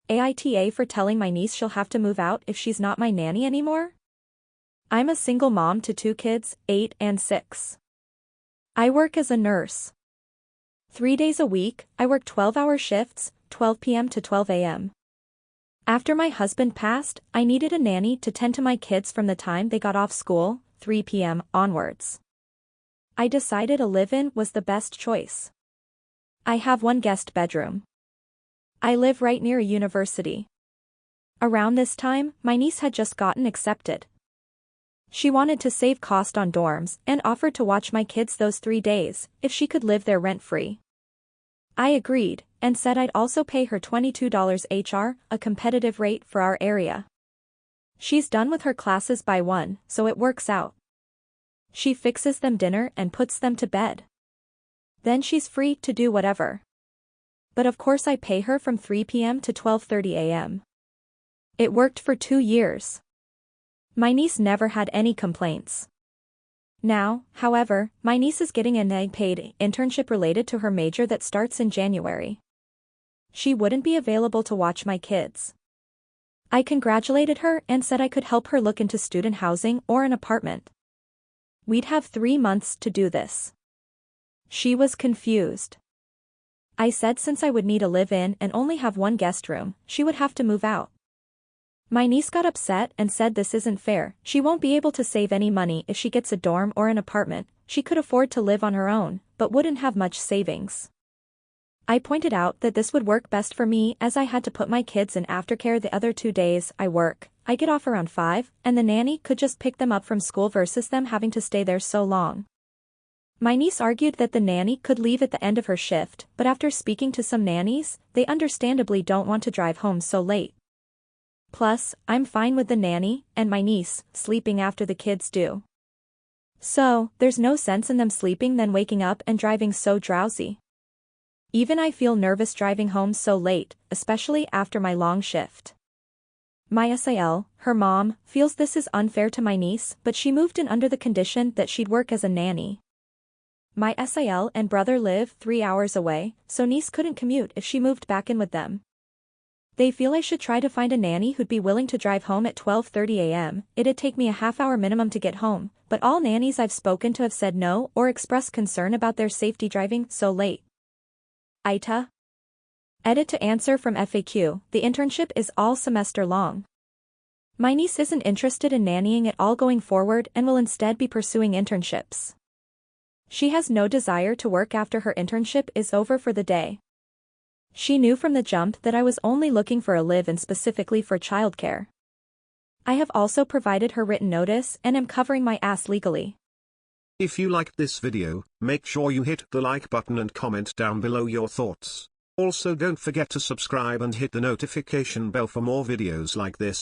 AITA for telling my niece she'll have to move out if she's not my nanny anymore? I'm a single mom to 2 kids, 8 and 6. I work as a nurse. 3 days a week, I work 12-hour shifts, 12 p.m. to 12 a.m. After my husband passed, I needed a nanny to tend to my kids from the time they got off school, 3 p.m. onwards. I decided a live-in was the best choice. I have 1 guest bedroom. I live right near a university. Around this time, my niece had just gotten accepted. She wanted to save cost on dorms and offered to watch my kids those 3 days, if she could live there rent-free. I agreed, and said I'd also pay her $22 HR, a competitive rate for our area. She's done with her classes by 1, so it works out. She fixes them dinner and puts them to bed. Then she's free to do whatever. But of course I pay her from 3 p.m. to 12:30 a.m. It worked for 2 years. My niece never had any complaints. Now, however, my niece is getting an unpaid internship related to her major that starts in January. She wouldn't be available to watch my kids. I congratulated her and said I could help her look into student housing or an apartment. We'd have 3 months to do this. She was confused. I said since I would need a live-in and only have 1 guest room, she would have to move out. My niece got upset and said this isn't fair, she won't be able to save any money if she gets a dorm or an apartment, she could afford to live on her own, but wouldn't have much savings. I pointed out that this would work best for me as I had to put my kids in aftercare the other 2 days I work. I get off around 5, and the nanny could just pick them up from school versus them having to stay there so long. My niece argued that the nanny could leave at the end of her shift, but after speaking to some nannies, they understandably don't want to drive home so late. Plus, I'm fine with the nanny, and my niece, sleeping after the kids do. So, there's no sense in them sleeping then waking up and driving so drowsy. Even I feel nervous driving home so late, especially after my long shift. My SIL, her mom, feels this is unfair to my niece, but she moved in under the condition that she'd work as a nanny. My SIL and brother live 3 hours away, so niece couldn't commute if she moved back in with them. They feel I should try to find a nanny who'd be willing to drive home at 12:30 a.m. It'd take me a half-hour minimum to get home, but all nannies I've spoken to have said no or expressed concern about their safety driving so late. AITA. Edit to answer from FAQ, the internship is all semester long. My niece isn't interested in nannying at all going forward and will instead be pursuing internships. She has no desire to work after her internship is over for the day. She knew from the jump that I was only looking for a live-in specifically for childcare. I have also provided her written notice and am covering my ass legally. If you liked this video, make sure you hit the like button and comment down below your thoughts. Also don't forget to subscribe and hit the notification bell for more videos like this.